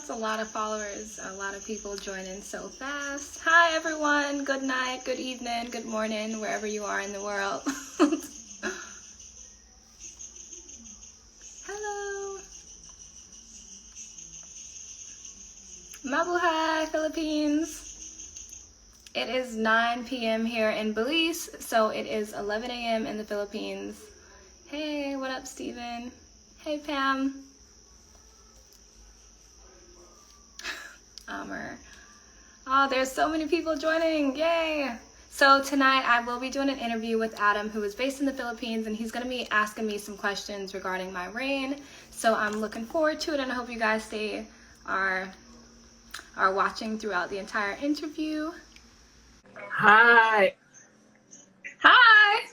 That's a lot of followers, a lot of people joining so fast. Hi everyone, good night, good evening, good morning, wherever you are in the world. Hello. Mabuhay, Philippines. It is 9 p.m. here in Belize, so it is 11 a.m. in the Philippines. Hey, what up, Steven? Hey, Pam. Amr. Oh, there's so many people joining. Yay! So tonight I will be doing an interview with Adam, who is based in the Philippines, and he's going to be asking me some questions regarding my reign. So I'm looking forward to it, and I hope you guys are watching throughout the entire interview. Hi. Hi.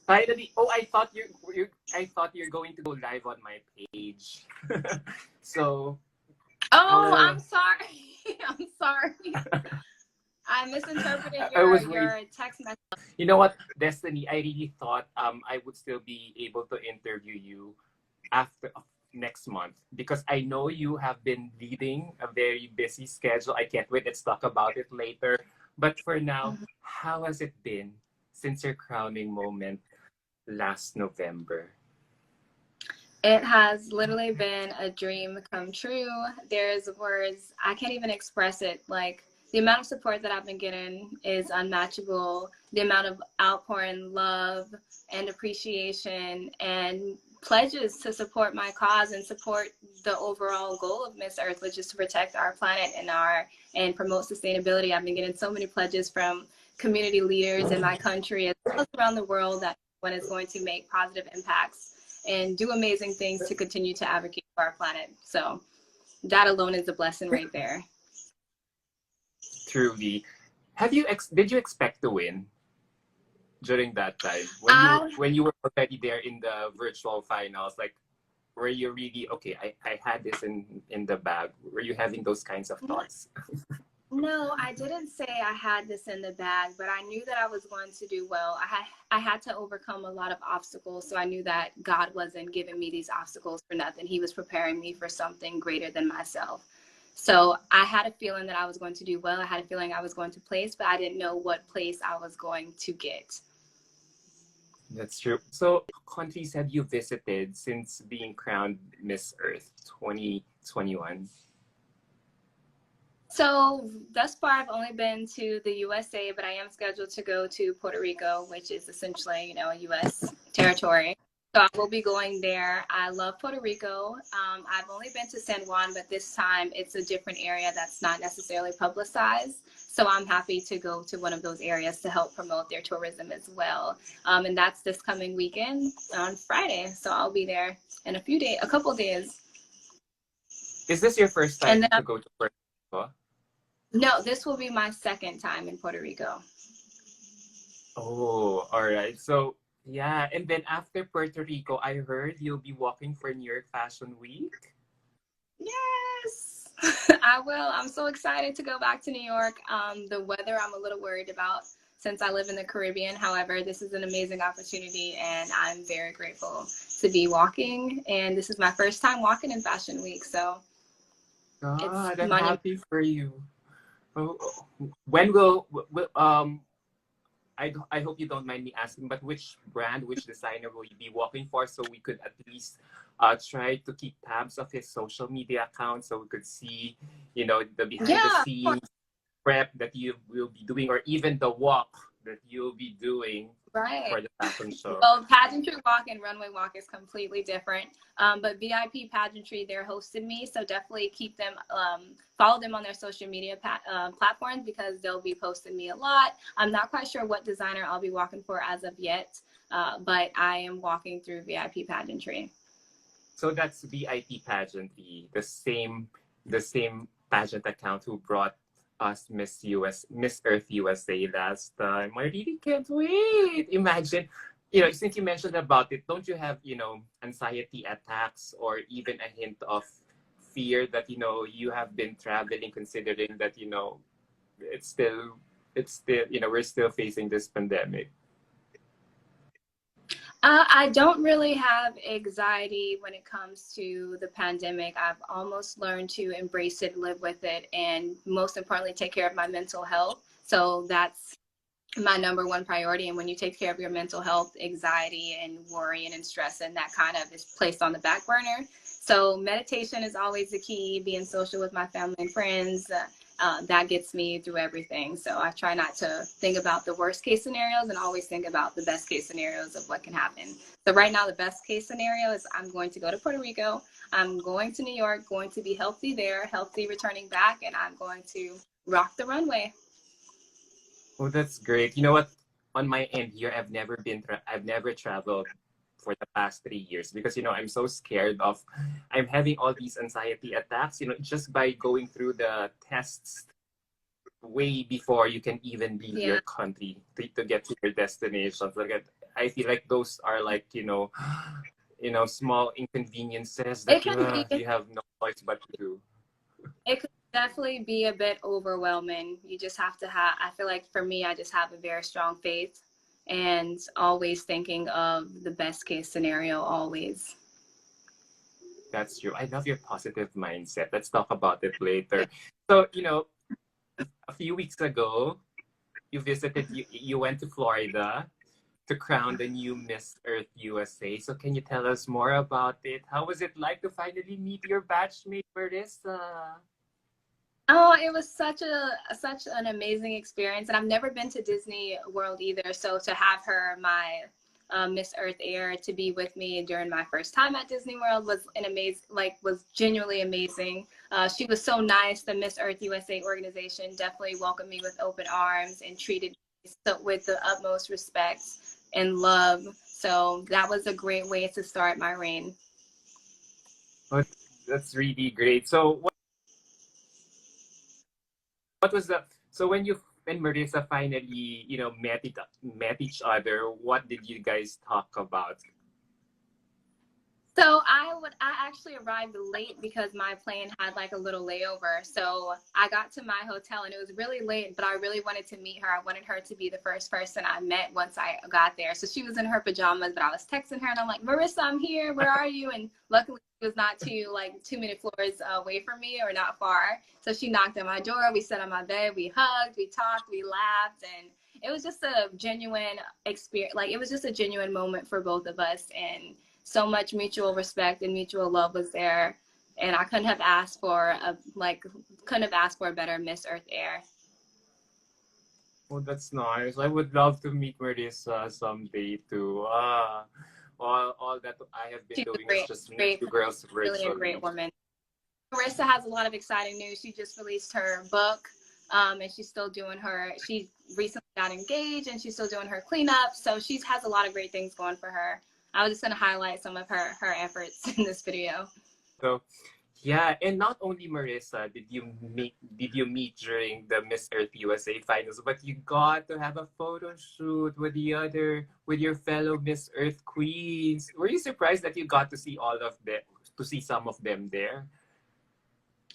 Finally. Oh, I thought you're going to go live on my page. So. Oh, I'm sorry. I'm sorry. I misinterpreted your text message. You know what, Destiny? I really thought I would still be able to interview you after next month because I know you have been leading a very busy schedule. I can't wait. Let's talk about it later. But for now, how has it been since your crowning moment last November? It has literally been a dream come true. There's words, I can't even express it. Like, the amount of support that I've been getting is unmatchable. The amount of outpouring love and appreciation and pledges to support my cause and support the overall goal of Miss Earth, which is to protect our planet and promote sustainability. I've been getting so many pledges from community leaders in my country as well as around the world that one is going to make positive impacts and do amazing things to continue to advocate for our planet. So that alone is a blessing right there. Truly. Did you expect to win during that time when you were already there in the virtual finals? Like, were you really okay? I had this in the bag. Were you having those kinds of thoughts? No, I didn't say I had this in the bag, but I knew that I was going to do well. I had to overcome a lot of obstacles, so I knew that God wasn't giving me these obstacles for nothing. He was preparing me for something greater than myself. So I had a feeling that I was going to do well. I had a feeling I was going to place, but I didn't know what place I was going to get. That's true. So, countries have you visited since being crowned Miss Earth 2021? So thus far, I've only been to the USA, but I am scheduled to go to Puerto Rico, which is essentially, a U.S. territory. So I will be going there. I love Puerto Rico. I've only been to San Juan, but this time it's a different area that's not necessarily publicized. So I'm happy to go to one of those areas to help promote their tourism as well. And that's this coming weekend on Friday. So I'll be there in a couple days. Is this your first time to go to Puerto Rico? No, this will be my second time in Puerto Rico. Oh, all right. So, yeah. And then after Puerto Rico, I heard you'll be walking for New York Fashion Week. Yes, I will. I'm so excited to go back to New York. The weather I'm a little worried about since I live in the Caribbean. However, this is an amazing opportunity and I'm very grateful to be walking. And this is my first time walking in Fashion Week. So God, I'm happy for you. Oh, when will I hope you don't mind me asking, but which designer will you be walking for, so we could at least try to keep tabs of his social media account, so we could see, the behind the scenes prep that you will be doing, or even the walk that you'll be doing for the fashion show. Well, pageantry walk and runway walk is completely different. But VIP pageantry, they're hosting me, so definitely keep them, follow them on their social media platforms because they'll be posting me a lot. I'm not quite sure what designer I'll be walking for as of yet, but I am walking through VIP pageantry. So that's VIP pageantry, the same pageant account who brought us Miss Earth USA last time. I really can't wait. Imagine, since you mentioned about it, don't you have, anxiety attacks or even a hint of fear that, you have been traveling, considering that, it's still, we're still facing this pandemic? I don't really have anxiety when it comes to the pandemic. I've almost learned to embrace it, live with it, and most importantly, take care of my mental health. So that's my number one priority. And when you take care of your mental health, anxiety and worrying and stress, and that kind of is placed on the back burner. So meditation is always the key, being social with my family and friends. That gets me through everything. So I try not to think about the worst case scenarios and always think about the best case scenarios of what can happen. So right now, the best case scenario is I'm going to go to Puerto Rico. I'm going to New York, going to be healthy there, healthy returning back, and I'm going to rock the runway. Oh, that's great. You know what? On my end here, I've never traveled for the past 3 years because I'm so scared of. I'm having all these anxiety attacks. Just by going through the tests way before you can even leave Yeah. your country to get to your destinations. I feel like those are like small inconveniences It that can be. you have no choice but to do. It could definitely be a bit overwhelming. You just have to have, I feel like for me, I just have a very strong faith and always thinking of the best case scenario, always. That's true. I love your positive mindset. Let's talk about it later. So, a few weeks ago, you went to Florida to crown the new Miss Earth USA. So can you tell us more about it? How was it like to finally meet your batchmate, Marissa? Oh, it was such an amazing experience, and I've never been to Disney World either. So to have her, my Miss Earth Air, to be with me during my first time at Disney World was an amazing, was genuinely amazing. She was so nice. The Miss Earth USA organization definitely welcomed me with open arms and treated me with the utmost respect and love. So that was a great way to start my reign. Oh, that's really great. So what was the so when you and Marissa finally met each other, what did you guys talk about? So I actually arrived late because my plane had like a little layover. So I got to my hotel and it was really late, but I really wanted to meet her. I wanted her to be the first person I met once I got there. So she was in her pajamas, but I was texting her and I'm like, Marissa, I'm here. Where are you? And luckily she was not 2 minute floors away from me or not far. So she knocked on my door. We sat on my bed. We hugged, we talked, we laughed, and it was just a genuine experience. Like it was just a genuine moment for both of us. And so much mutual respect and mutual love was there, and I couldn't have asked for a better Miss Earth Air. Oh, that's nice. I would love to meet Marissa someday too. All that I have been She's a doing is great, just meet great, you girls really a great virtually. woman. Marissa has a lot of exciting news. She just released her book, and she's still doing her. She recently got engaged, and she's still doing her cleanup. So she has a lot of great things going for her. I was just going to highlight some of her efforts in this video. So yeah, and not only Marissa did you meet during the Miss Earth USA finals, but you got to have a photo shoot with your fellow Miss Earth queens. Were you surprised that you got to see some of them there?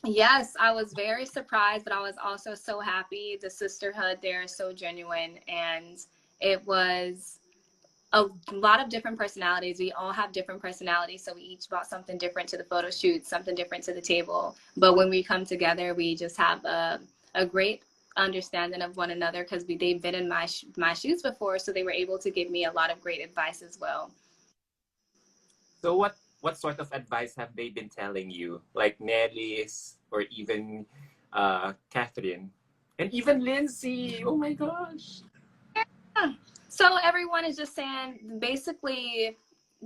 Yes, I was very surprised, but I was also so happy. The sisterhood there is so genuine, and it was a lot of different personalities. We all have different personalities, so we each brought something different to the photo shoot, something different to the table. But when we come together, we just have a great understanding of one another because they've been in my shoes before, so they were able to give me a lot of great advice as well. So what sort of advice have they been telling you? Like Nelly's or even Catherine? And even Lindsay. Oh my gosh. Yeah. So everyone is just saying basically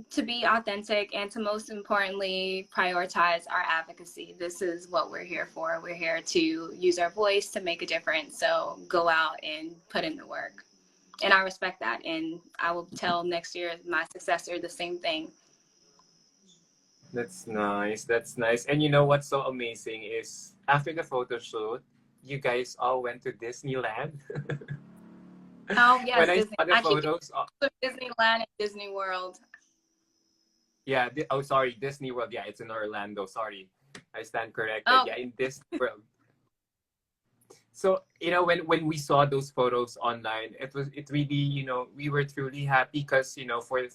to be authentic and to most importantly prioritize our advocacy. This is what we're here for. We're here to use our voice to make a difference. So go out and put in the work. And I respect that. And I will tell next year my successor the same thing. That's nice. That's nice. And you know what's so amazing is after the photo shoot, you guys all went to Disneyland. Oh When yes, I Disney. saw the I keep photos, Disneyland and Disney World. yeah. Oh, sorry, Disney World. Yeah, it's in Orlando. Sorry, I stand corrected. Oh, Yeah, in Disney World. So, when we saw those photos online, it really, we were truly happy because,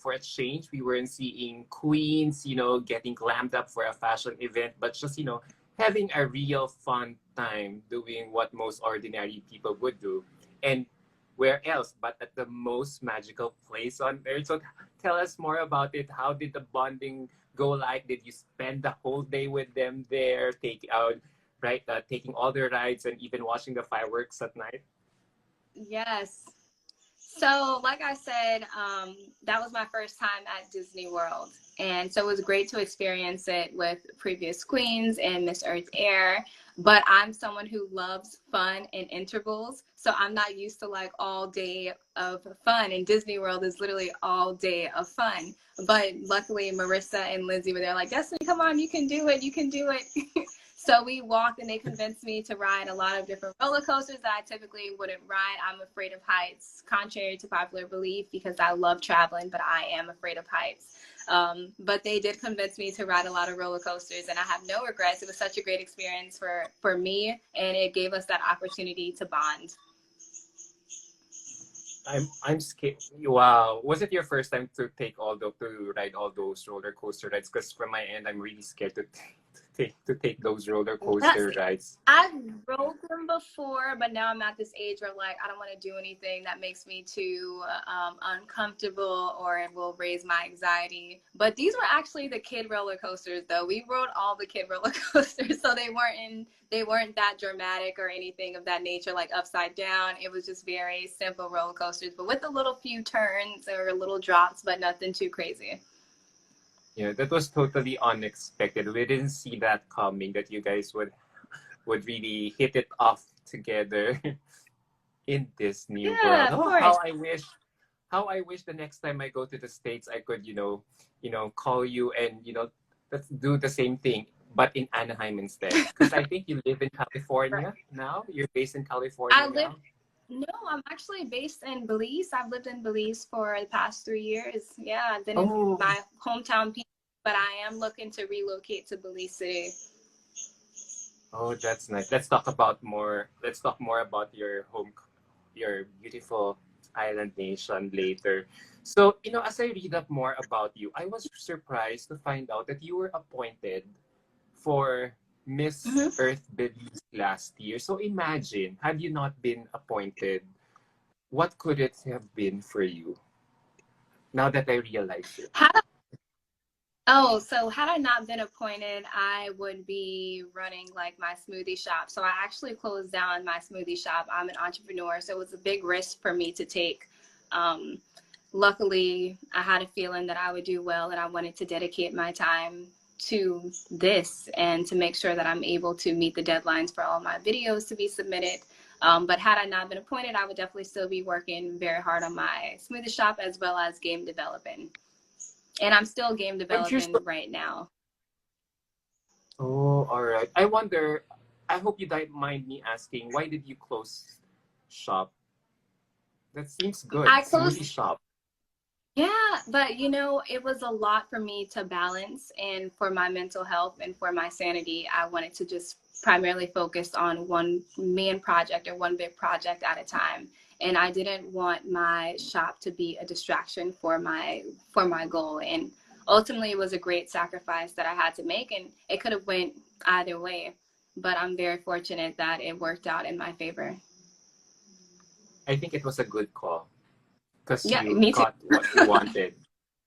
for a change, we weren't seeing queens, getting glammed up for a fashion event, but just, having a real fun time doing what most ordinary people would do. And where else but at the most magical place on earth? So tell us more about it. How did the bonding go like? Did you spend the whole day with them there, taking all their rides and even watching the fireworks at night? Yes. So, like I said, that was my first time at Disney World. And so it was great to experience it with previous queens and Miss Earth Air. But I'm someone who loves fun and intervals. So I'm not used to like all day of fun. And Disney World is literally all day of fun. But luckily, Marissa and Lindsay were there like, Destiny, come on, you can do it. You can do it. So we walked and they convinced me to ride a lot of different roller coasters that I typically wouldn't ride. I'm afraid of heights, contrary to popular belief, because I love traveling, but I am afraid of heights. But they did convince me to ride a lot of roller coasters, and I have no regrets. It was such a great experience for me, and it gave us that opportunity to bond. I'm scared. Wow, was it your first time to ride all those roller coaster rides? Because from my end, I'm really scared to take those roller Yes, coaster rides. I've rode them before, but now I'm at this age where like I don't want to do anything that makes me too uncomfortable or it will raise my anxiety. But these were actually the kid roller coasters, though. We rode all the kid roller coasters, so they weren't that dramatic or anything of that nature, like upside down. It was just very simple roller coasters, but with a little few turns or little drops, but nothing too crazy. Yeah, that was totally unexpected. We didn't see that coming, that you guys would really hit it off together in this new Yeah, world. of Oh, course. how I wish the next time I go to the States I could, call you and, let's do the same thing, but in Anaheim instead. Because I think you live in California now. You're based in I California live now. No, I'm actually based in Belize. I've lived in Belize for the past 3 years. Yeah, I've been in Oh, my hometown, but I am looking to relocate to Belize City. oh, that's nice. Let's talk more about your beautiful island nation later. So, as I read up more about you, I was surprised to find out that you were appointed for Miss Hmm. Earth Belize last year. So imagine, had you not been appointed, what could it have been for you? Now that I realize it. Had I, oh, so had I not been appointed, I would be running like my smoothie shop. So I actually closed down my smoothie shop. I'm an entrepreneur, so it was a big risk for me to take. Um, Luckily, I had a feeling that I would do well, and I wanted to dedicate my time to this and to make sure that I'm able to meet the deadlines for all my videos to be submitted. But had I not been appointed, I would definitely still be working very hard on my smoothie shop as well as game developing. And I'm still game I'm curious. developing right now. Oh, all right. I wonder. I hope you don't mind me asking. Why did you close shop? That seems good. I Smoothie closed, shop. yeah, but it was a lot for me to balance, and for my mental health and for my sanity, I wanted to just primarily focus on one main project or one big project at a time. And I didn't want my shop to be a distraction for my goal. And ultimately it was a great sacrifice that I had to make, and it could have went either way. But I'm very fortunate that it worked out in my favor. I think it was a good call because Yeah, you me too. got what you wanted.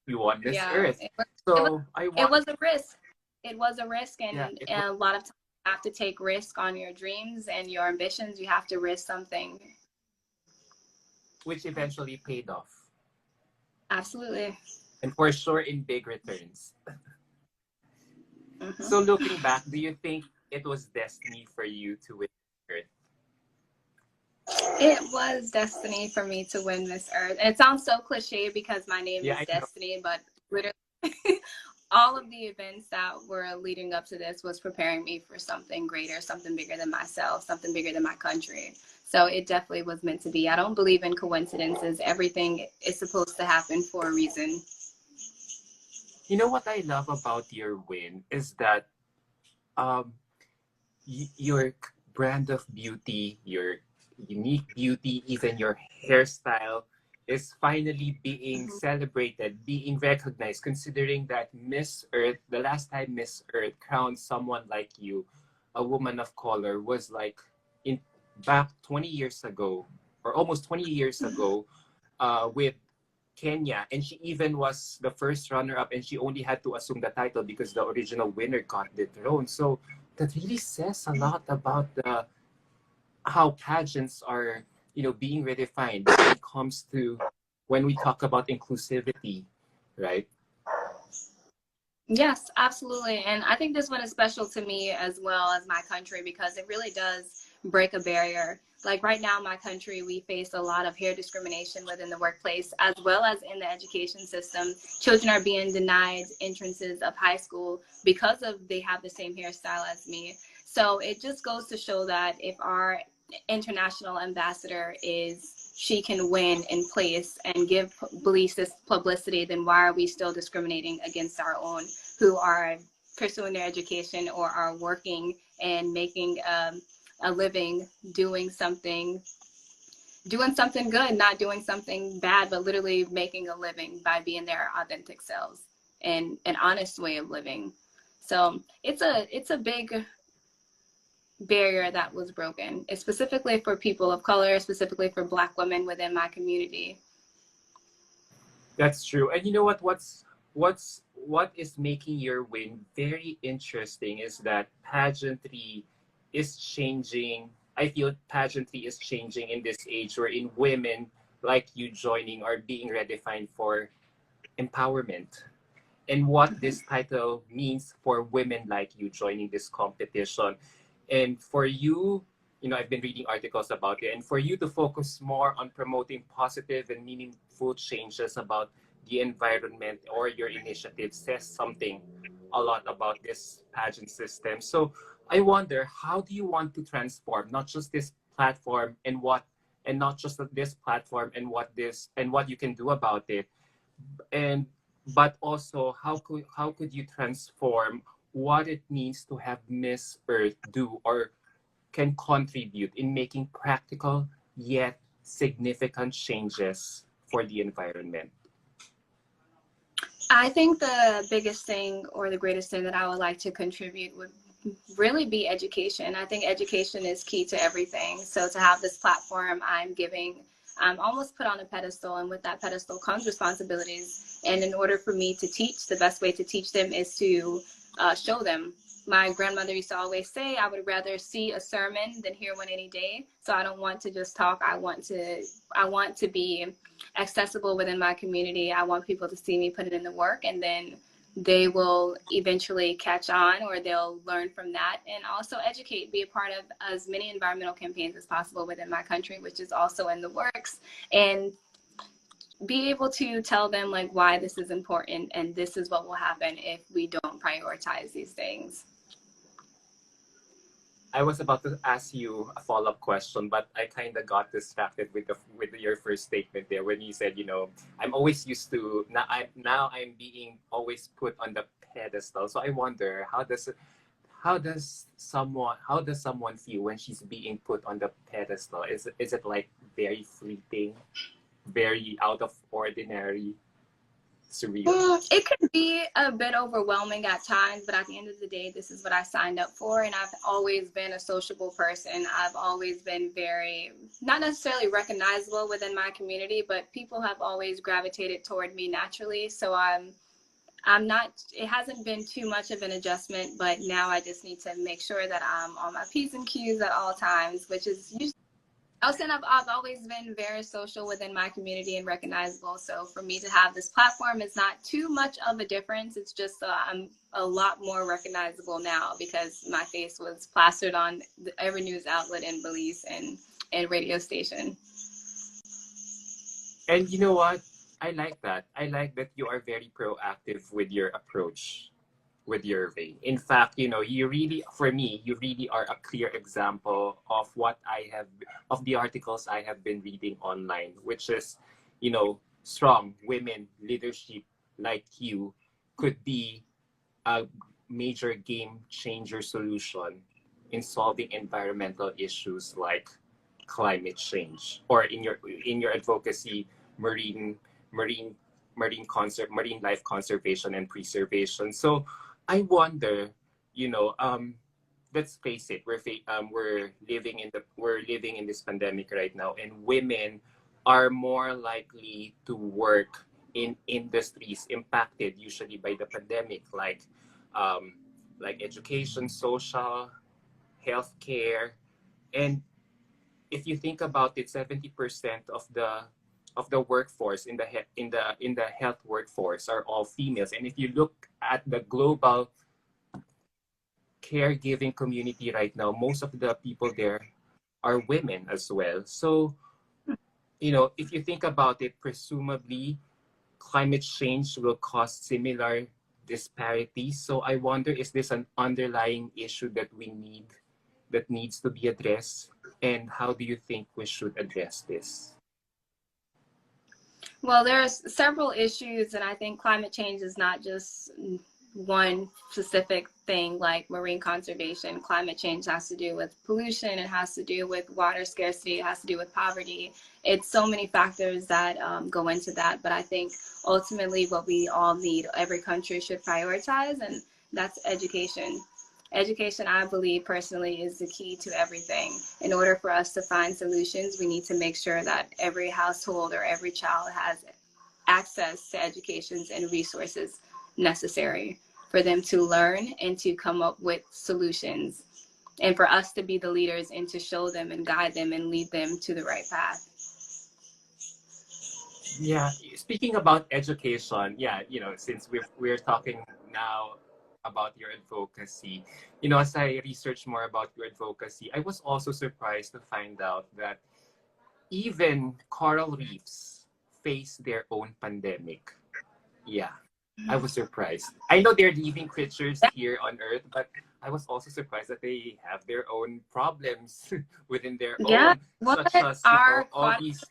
You want this Yeah, earth. it was So I it want. was a risk. It was a risk, Yeah, and a lot of times you have to take risk on your dreams and your ambitions. You have to risk something. which eventually paid off, Absolutely. and for sure in big returns. So Hmm. looking back, do you think it was destiny for you to win Earth? It was destiny for me to win Miss Earth. And it sounds so cliche because my name Yeah, is I know. Destiny, but literally all of the events that were leading up to this was preparing me for something greater, something bigger than myself, something bigger than my country. So it definitely was meant to be. I don't believe in coincidences. Everything is supposed to happen for a reason. You know what I love about your win is that um you're brand of beauty, your unique beauty, even your hairstyle is finally being Mhm. celebrated, being recognized, considering that Miss Earth, the last time Miss Earth crowned someone like you, a woman of color, was like in back 20 years ago, or almost 20 years ago, with Kenya, and she even was the first runner-up, and she only had to assume the title because the original winner got dethroned. So that really says a lot about the how pageants are, being redefined when it comes to when we talk about inclusivity, right? Yes, absolutely. And I think this one is special to me as well as my country because it really does break a barrier. Like right now, my country, we face a lot of hair discrimination within the workplace as well as in the education system. Children are being denied entrances of high school because of they have the same hairstyle as me. So it just goes to show that if our international ambassador is she can win in place and give Belize this publicity, then why are we still discriminating against our own who are pursuing their education or are working and making a living doing something good, not doing something bad, but literally making a living by being their authentic selves and an honest way of living. So it's a big barrier that was broken. It's specifically for people of color, specifically for Black women within my community. That's true. And you know what is making your win very interesting is that pageantry is changing. I feel pageantry is changing in this age wherein women like you joining are being redefined for empowerment, and what Mhm. this title means for women like you joining this competition. And for you, I've been reading articles about it, and for you to focus more on promoting positive and meaningful changes about the environment or your initiative says something a lot about this pageant system. So I wonder, how do you want to transform not just this platform and not just this platform and what you can do about it, and but also how could you transform what it means to have Miss Earth do or can contribute in making practical yet significant changes for the environment? I think the biggest thing or the greatest thing that I would like to contribute would really be education. I think education is key to everything. So to have this platform I'm almost put on a pedestal, and with that pedestal comes responsibilities. And in order for me to teach, the best way to teach them is to show them. My grandmother used to always say, I would rather see a sermon than hear one any day. So I don't want to just talk. I want to be accessible within my community. I want people to see me put it in the work, and then they will eventually catch on or they'll learn from that. And also educate, be a part of as many environmental campaigns as possible within my country, which is also in the works, and be able to tell them like why this is important and this is what will happen if we don't prioritize these things. I was about to ask you a follow-up question, but I kind of got distracted with your first statement there when you said, I'm always used to now I'm being always put on the pedestal. So I wonder, how does someone feel when she's being put on the pedestal? Is it like very fleeting, very out of ordinary, surreal? It could be a bit overwhelming at times, but at the end of the day, this is what I signed up for. And I've always been a sociable person. I've always been very, not necessarily recognizable within my community, but people have always gravitated toward me naturally. So I'm not, it hasn't been too much of an adjustment, but now I just need to make sure that I'm on my P's and Q's at all times, which is usually also, I've always been very social within my community and recognizable. So for me to have this platform is not too much of a difference. It's just I'm a lot more recognizable now because my face was plastered on every news outlet in Belize and radio station. And you know what? I like that. I like that you are very proactive with your approach with your vein. In fact, you really, for me, you really are a clear example of of the articles I have been reading online, which is, strong women leadership like you could be a major game changer solution in solving environmental issues like climate change, or in your advocacy, marine marine marine life conservation and preservation. So I wonder, you know, let's face it, we're living in this pandemic right now, and women are more likely to work in industries impacted usually by the pandemic, um, like education, social, healthcare. And if you think about it, 70% of the workforce in the in the health workforce are all females. And if you look at the global caregiving community right now, most of the people there are women as well. So, you know, if you think about it, presumably climate change will cause similar disparities. So I wonder, is this an underlying issue that needs to be addressed? And how do you think we should address this? Well, there's several issues, and I think climate change is not just one specific thing like marine conservation. Climate change has to do with pollution, it has to do with water scarcity, it has to do with poverty. It's so many factors that go into that. But I think ultimately what we all need, every country should prioritize, and that's education. Education, I believe personally, is the key to everything. In order for us to find solutions, we need to make sure that every household or every child has access to educations and resources necessary for them to learn and to come up with solutions, and for us to be the leaders and to show them and guide them and lead them to the right path. Yeah, speaking about education, yeah, you know, since we're talking now about your advocacy, you know, as I researched more about your advocacy, I was also surprised to find out that even coral reefs face their own pandemic. Yeah, I was surprised. I know they're living creatures here on Earth, but I was also surprised that they have their own problems within their Yeah, own, what such as, you know, all these.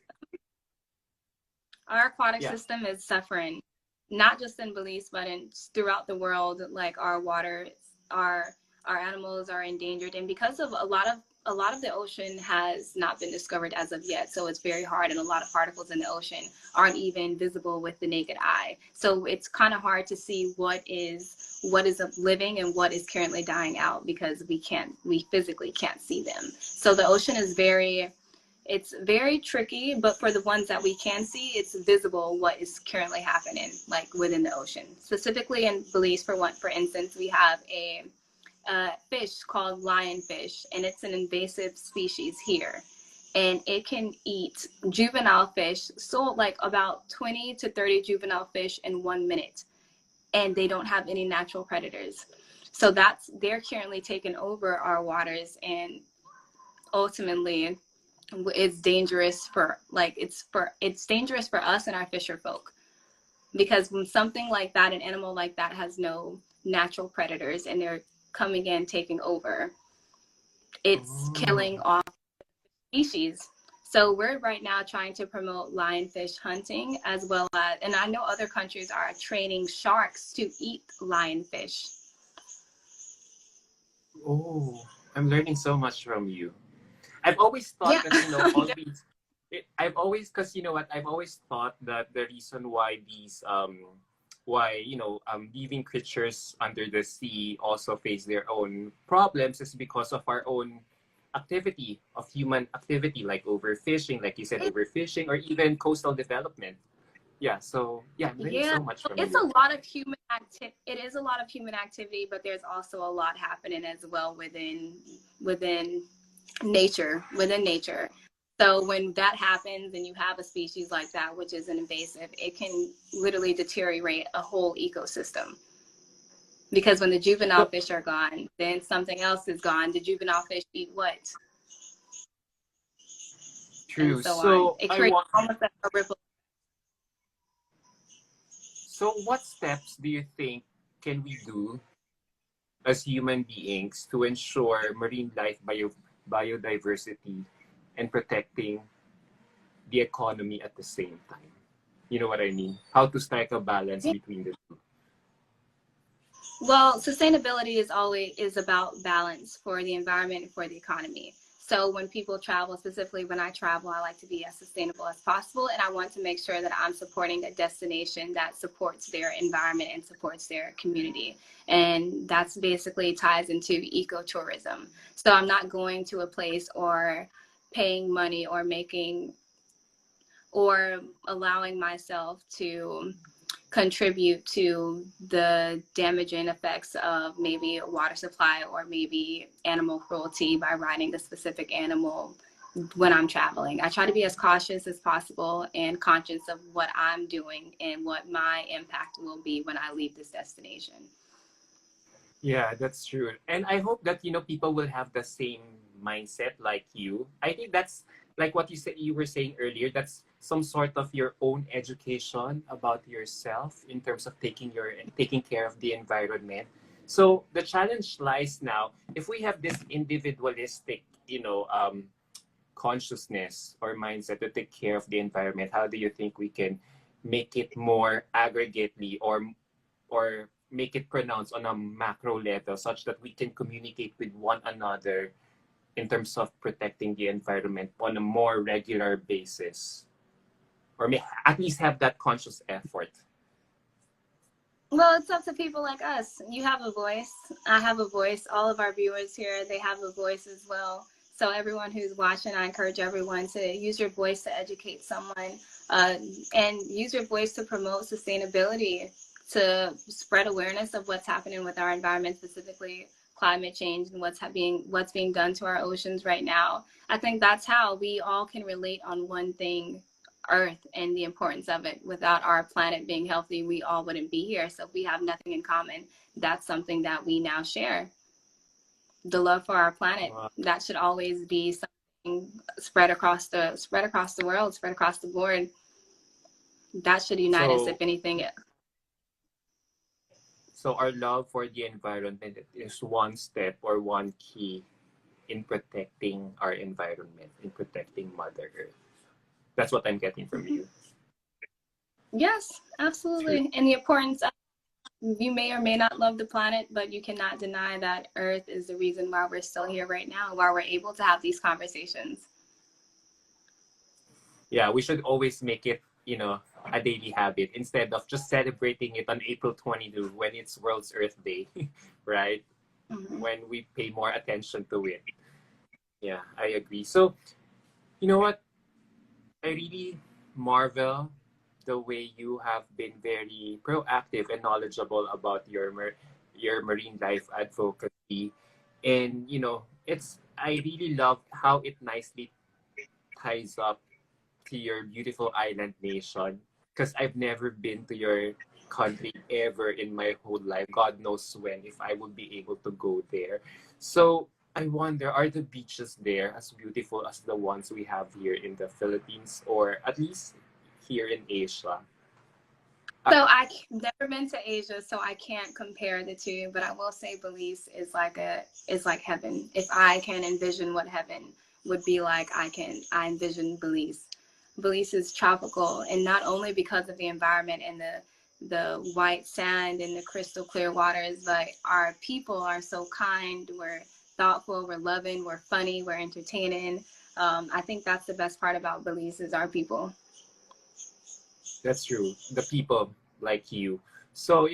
our aquatic Yeah. system is suffering, not just in Belize, but in throughout the world. Like our water, our our animals are endangered, and because of a lot of the ocean has not been discovered as of yet, so it's very hard, and a lot of particles in the ocean aren't even visible with the naked eye. So it's kind of hard to see what is living and what is currently dying out, because we physically can't see them. So the ocean is it's very tricky, but for the ones that we can see, it's visible what is currently happening, like within the ocean. Specifically in Belize, for instance, we have a fish called lionfish, and it's an invasive species here. And it can eat juvenile fish, so like about 20 to 30 juvenile fish in 1 minute. And they don't have any natural predators. So they're currently taking over our waters, and ultimately it's dangerous it's dangerous for us and our fisher folk, because when something like that, an animal like that, has no natural predators and they're coming in taking over, it's Oh. killing off species. So we're right now trying to promote lionfish hunting, as well as, and I know other countries are training sharks to eat lionfish. Oh, I'm learning so much from you. I've always thought Yeah. that, you know, all these, I've always, because you know what, I've always thought that the reason why you know, living creatures under the sea also face their own problems is because of our own human activity, like overfishing, like you said, overfishing, or even coastal development. Yeah, so yeah, I'm learning Yeah, so much from it's you. a lot of human activity. It is a lot of human activity, but there's also a lot happening as well within within nature. So when that happens and you have a species like that, which is an invasive, it can literally deteriorate a whole ecosystem. Because when the juvenile So fish are gone, then something else is gone. The juvenile fish eat what? And true. so on. So It I creates want. almost like a ripple. So what steps do you think can we do as human beings to ensure marine life biodiversity and protecting the economy at the same time? You know what I mean? How to strike a balance between the two. Well, sustainability is about balance for the environment and for the economy. So when people travel, specifically when I travel, I like to be as sustainable as possible, and I want to make sure that I'm supporting a destination that supports their environment and supports their community. And that's basically ties into ecotourism. So I'm not going to a place or paying money or making or allowing myself to contribute to the damaging effects of maybe a water supply or maybe animal cruelty by riding a specific animal when I'm traveling. I try to be as cautious as possible and conscious of what I'm doing and what my impact will be when I leave this destination. Yeah, that's true. And I hope that, people will have the same mindset like you. I think that's like what you were saying earlier, that's some sort of your own education about yourself in terms of taking care of the environment. So the challenge lies now, if we have this individualistic, consciousness or mindset to take care of the environment, how do you think we can make it more aggregately, or make it pronounced on a macro level, such that we can communicate with one another in terms of protecting the environment on a more regular basis, or at least have that conscious effort? Well, it's up to people like us. You have a voice. I have a voice. All of our viewers here, they have a voice as well. So everyone who's watching, I encourage everyone to use your voice to educate someone, uh, and use your voice to promote sustainability, to spread awareness of what's happening with our environment, specifically climate change and what's being done to our oceans right now. I think that's how we all can relate on one thing: Earth and the importance of it. Without our planet being healthy, we all wouldn't be here. So if we have nothing in common, that's something that we now share. The love for our planet. Uh, That should always be something spread across the world, spread across the board. That should unite us, if so anything. so our love for the environment is one step or one key in protecting our environment, in protecting Mother Earth. That's what I'm getting from you. Yes, True. absolutely. And the importance of, you may or may not love the planet, but you cannot deny that Earth is the reason why we're still here right now, why we're able to have these conversations. Yeah, we should always make it, a daily habit instead of just celebrating it on April 22 when it's World's Earth Day, right? Mhm. When we pay more attention to it. Yeah, I agree. So, you know what? I really marvel the way you have been very proactive and knowledgeable about your marine life advocacy. And, I really love how it nicely ties up to your beautiful island nation, because I've never been to your country ever in my whole life. God knows when, if I would be able to go there. So I wonder, are the beaches there as beautiful as the ones we have here in the Philippines, or at least here in Asia? Uh, So I've never been to Asia, so I can't compare the two. But I will say Belize is like heaven. If I can envision what heaven would be like, I envision Belize. Belize is tropical, and not only because of the environment and the white sand and the crystal clear waters, but our people are so kind. We're thoughtful. We're loving. We're funny. We're entertaining. I think that's the best part about Belize is our people. that's true. The people like you. So,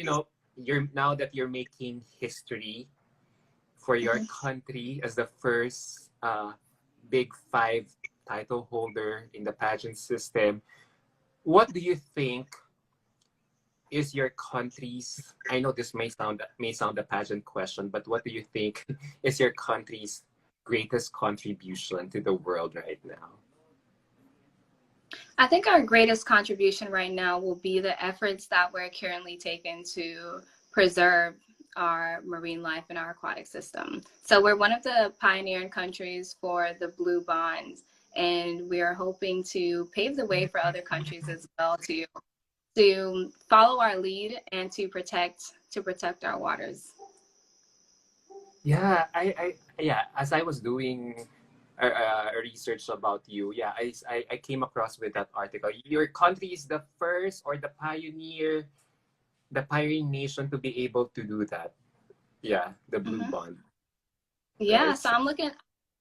now that you're making history for your Mhm. country as the first Big Five title holder in the pageant system, what do you think is your country's? I know this may sound a pageant question, but what do you think is your country's greatest contribution to the world right now? I think our greatest contribution right now will be the efforts that we're currently taking to preserve our marine life and our aquatic system. So we're one of the pioneering countries for the blue bonds, and we are hoping to pave the way for other countries as well to follow our lead and to protect our waters. Yeah, yeah. As I was doing a research about you, yeah, I came across with that article. Your country is the first or the pioneer the pioneering nation to be able to do that. Yeah, the Blue Hmm. Bond, Yeah, right? so I'm looking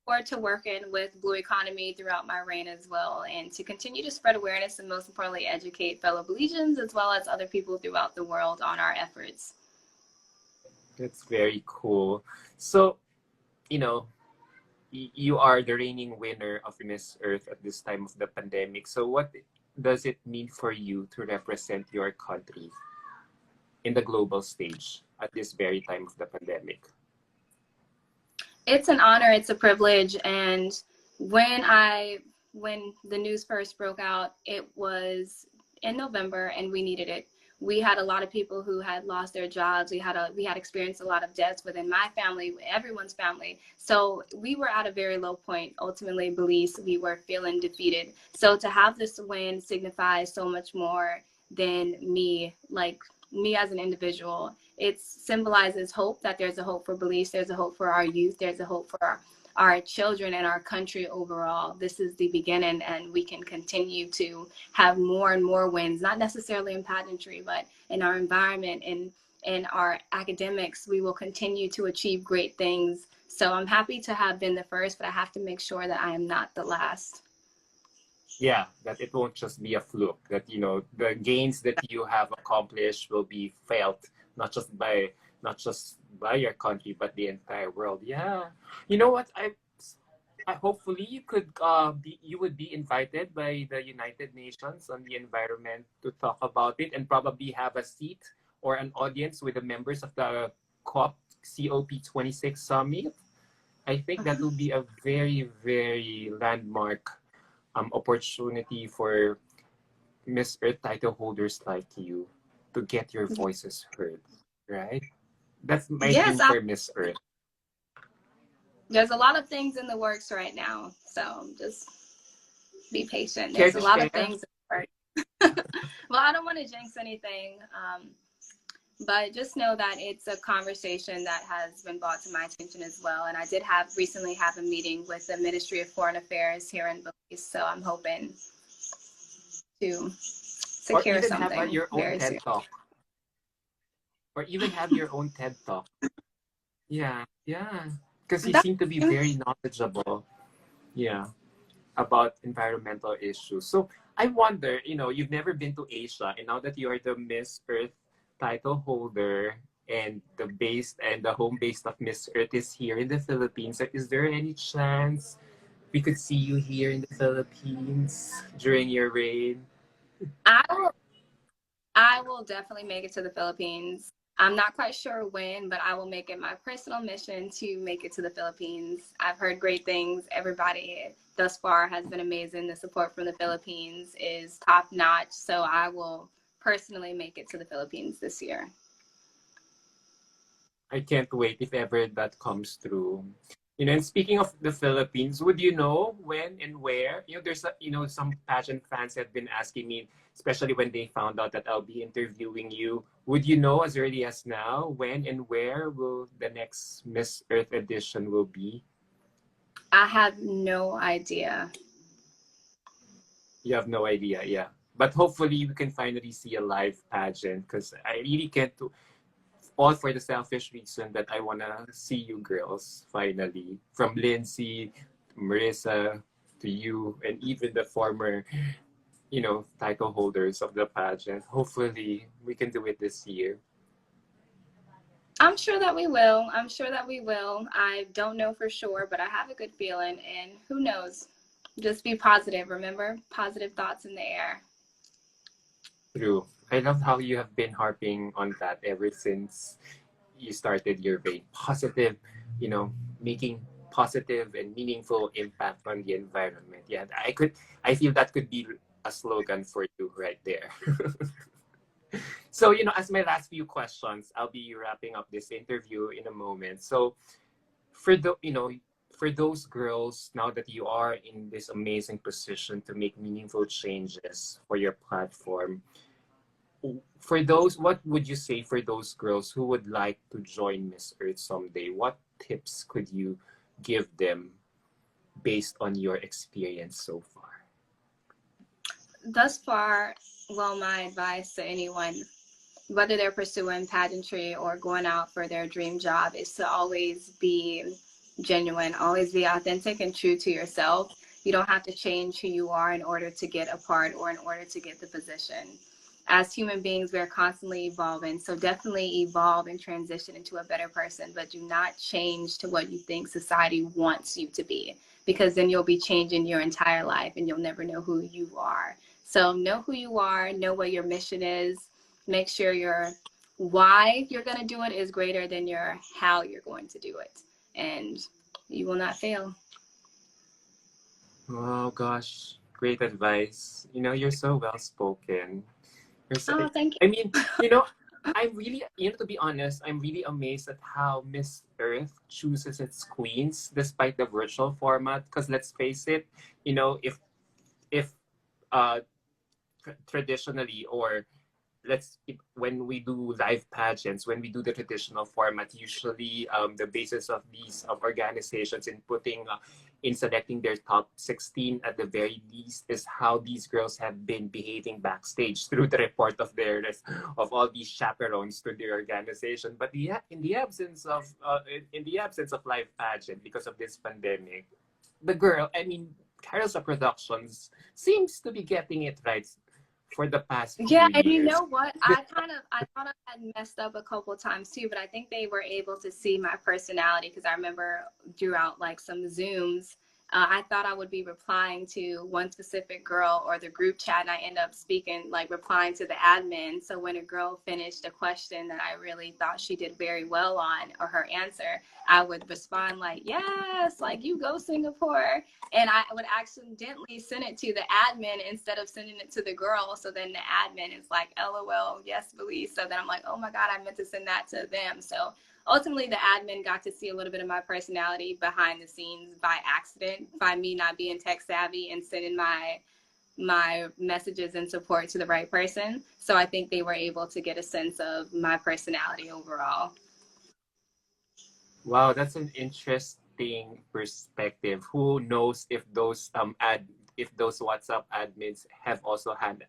forward to working with Blue Economy throughout my reign as well, and to continue to spread awareness and most importantly, educate fellow Belizeans as well as other people throughout the world on our efforts. That's very cool. So, you know, you are the reigning winner of Miss Earth at this time of the pandemic. So, what does it mean for you to represent your country in the global stage at this very time of the pandemic? It's an honor, it's a privilege, and when I when the news first broke out, it was in November and we needed it. We had a lot of people who had lost their jobs. We had experienced a lot of deaths within my family, everyone's family. So we were at a very low point. Ultimately, Belize, we were feeling defeated. So to have this win signifies so much more than me, like me as an individual. It symbolizes hope, that there's a hope for Belize, there's a hope for our youth, there's a hope for our children and our country overall. This is the beginning, and we can continue to have more and more wins, not necessarily in pageantry, but in our environment and in our academics. We will continue to achieve great things. So I'm happy to have been the first, but I have to make sure that I am not the last. Yeah, that it won't just be a fluke, that, you know, the gains that you have accomplished will be felt not just by your country, but the entire world. Yeah. You know what? I hopefully you would be invited by the United Nations on the environment to talk about it, and probably have a seat or an audience with the members of the COP26 summit. I think that will be a very, very landmark opportunity for Miss Earth title holders like you to get your voices heard, right? That's my Yes, dream for Miss Earth. there's a lot of things in the works right now. So just be patient. Care There's a to lot of share? things in the works. Well, I don't want to jinx anything, but just know that it's a conversation that has been brought to my attention as well. And I did recently have a meeting with the Ministry of Foreign Affairs here in Belize, so I'm hoping to Or secure even have something your own very TED soon. Talk. Or even have your own TED Talk. Yeah, yeah. Because you That, seem to be very knowledgeable, yeah, about environmental issues. So I wonder, you know, you've never been to Asia, and now that you are the Miss Earth title holder, and the home base of Miss Earth is here in the Philippines, is there any chance we could see you here in the Philippines during your reign? I will, I will definitely make it to the Philippines. I'm not quite sure when, but I will make it my personal mission to make it to the Philippines. I've heard great things. Everybody thus far has been amazing. The support from the Philippines is top notch. So I will personally make it to the Philippines this year. I can't wait if ever that comes through. You know, and speaking of the Philippines, would you know when and where? You know, some pageant fans have been asking me, especially when they found out that I'll be interviewing you. Would you know as early as now when and where will the next Miss Earth edition will be? I have no idea. You have no idea, yeah. But hopefully we can finally see a live pageant, because I really can't do all for the selfish reason that I wanna see you girls finally. From Lindsay, Marissa, to you, and even the former, you know, title holders of the pageant. Hopefully we can do it this year. I'm sure that we will. I'm sure that we will. I don't know for sure, but I have a good feeling. And who knows? Just be positive. Remember, positive thoughts in the air. True. I love how you have been harping on that ever since you started your vein. Positive, you know, making positive and meaningful impact on the environment. Yeah, I feel that could be a slogan for you right there. So, you know, as my last few questions, I'll be wrapping up this interview in a moment. So, for those girls, now that you are in this amazing position to make meaningful changes for your platform, for those, what would you say for those girls who would like to join Miss Earth someday? What tips could you give them based on your experience so far? Thus far, well, my advice to anyone whether they're pursuing pageantry or going out for their dream job, is to always be genuine, always be authentic and true to yourself. You don't have to change who you are in order to get a part or in order to get the position. As human beings, we're constantly evolving. So definitely evolve and transition into a better person, but do not change to what you think society wants you to be, because then you'll be changing your entire life and you'll never know who you are. So know who you are, know what your mission is, make sure your why you're going to do it is greater than your how you're going to do it. And you will not fail. Oh gosh, great advice. You know, you're so well spoken. You're so, Oh, thank I mean, you know, I'm really, you know, to be honest, I'm really amazed at how Miss Earth chooses its queens despite the virtual format. Because let's face it, you know, if uh traditionally, or when we do live pageants, when we do the traditional format, usually the basis of these organizations in in selecting their top 16 at the very least is how these girls have been behaving backstage through the report of of all these chaperones to their organization. But yeah, in the absence of live pageant because of this pandemic, Carousel Productions seems to be getting it right for the past Yeah, few and you years. know what? I thought I had messed up a couple times too, but I think they were able to see my personality, because I remember throughout like some Zooms, I thought I would be replying to one specific girl or the group chat, and I end up speaking, like replying to the admin. So when a girl finished a question that I really thought she did very well on, or her answer, I would respond like, yes, like you go Singapore. And I would accidentally send it to the admin instead of sending it to the girl. So then the admin is like, LOL, yes, Belize. So then I'm like, oh my God, I meant to send that to them. So ultimately, the admin got to see a little bit of my personality behind the scenes by accident, by me not being tech savvy and sending my messages and support to the right person. So I think they were able to get a sense of my personality overall. Wow, that's an interesting perspective. Who knows if those WhatsApp admins have also had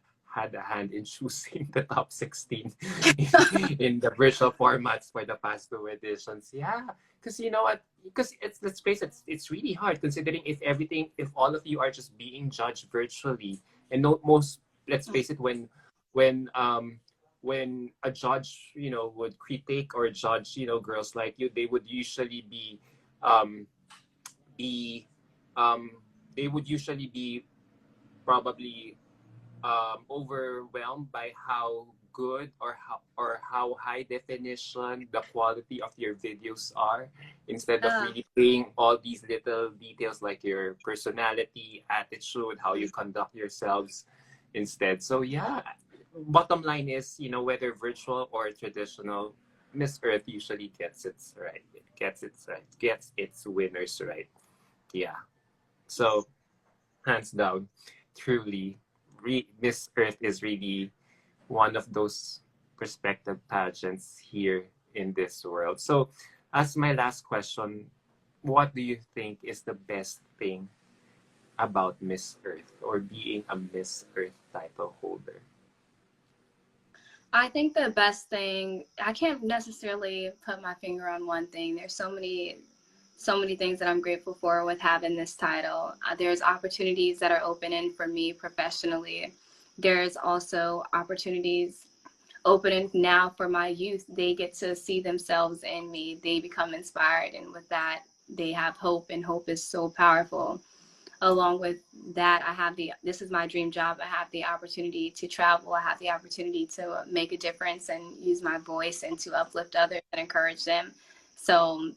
a hand in choosing the top 16 in the virtual formats for the past two editions. Yeah, because you know what? Because let's face it, it's really hard considering if all of you are just being judged virtually, and no most let's face it, when a judge, you know, would critique or judge, you know, girls like you, they would usually um, be, um, they would usually be probably overwhelmed by how good or how high definition the quality of your videos are, instead of Yeah. really playing all these little details like your personality, attitude, how you conduct yourselves instead. So yeah, bottom line is, you know, whether virtual or traditional, Miss Earth usually gets it right. It gets it right. Gets its winners right. Yeah. So hands down, truly, Miss Earth is really one of those perspective pageants here in this world. So, as my last question, what do you think is the best thing about Miss Earth or being a Miss Earth title holder? I think the best thing, I can't necessarily put my finger on one thing. There's so many things that I'm grateful for with having this title. There's opportunities that are opening for me professionally. There's also opportunities opening now for my youth. They get to see themselves in me. They become inspired, and with that, they have hope, and hope is so powerful. Along with that, this is my dream job. I have the opportunity to travel. I have the opportunity to make a difference and use my voice and to uplift others and encourage them. So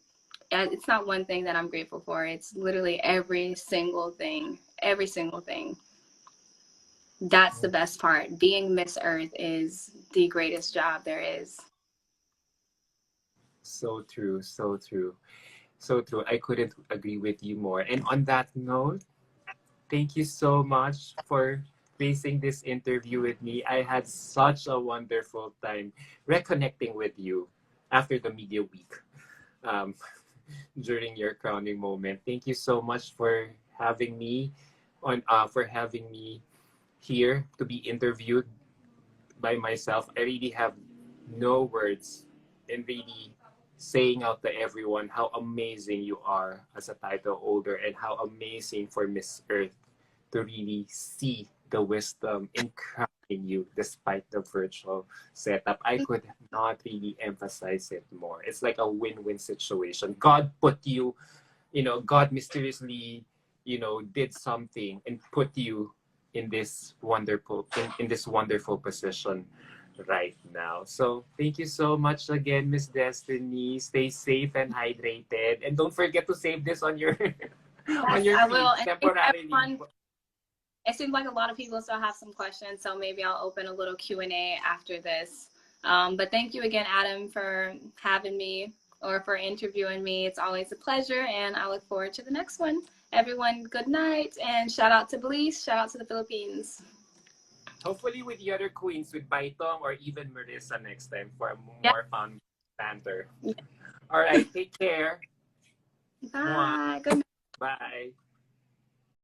it's not one thing that I'm grateful for. It's literally every single thing, every single thing. That's the best part. Being Miss Earth is the greatest job there is. So true, so true, so true. I couldn't agree with you more. And on that note, thank you so much for facing this interview with me. I had such a wonderful time reconnecting with you after the media week, um, during your crowning moment. Thank you so much for having me here to be interviewed by myself. I really have no words in really saying out to everyone how amazing you are as a title holder and how amazing for Miss Earth to really see the wisdom in in you despite the virtual setup. I could not really emphasize it more. It's like a win-win situation. God put you, God mysteriously, did something and put you in this in this wonderful position right now. So thank you so much again, Miss Destiny. Stay safe and hydrated. And don't forget to save this on your on Yes, your I feed will. And thanks temporarily. everyone. It seems like a lot of people still have some questions, so maybe I'll open a little Q&A after this. But thank you again, Adam, for having me or for interviewing me. It's always a pleasure, and I look forward to the next one. Everyone, good night, and shout out to Belize, shout out to the Philippines. Hopefully with the other queens, with Baitong or even Marissa next time for a Yeah. more fun banter. All right, take care. Mwah. Bye. Good night. Bye.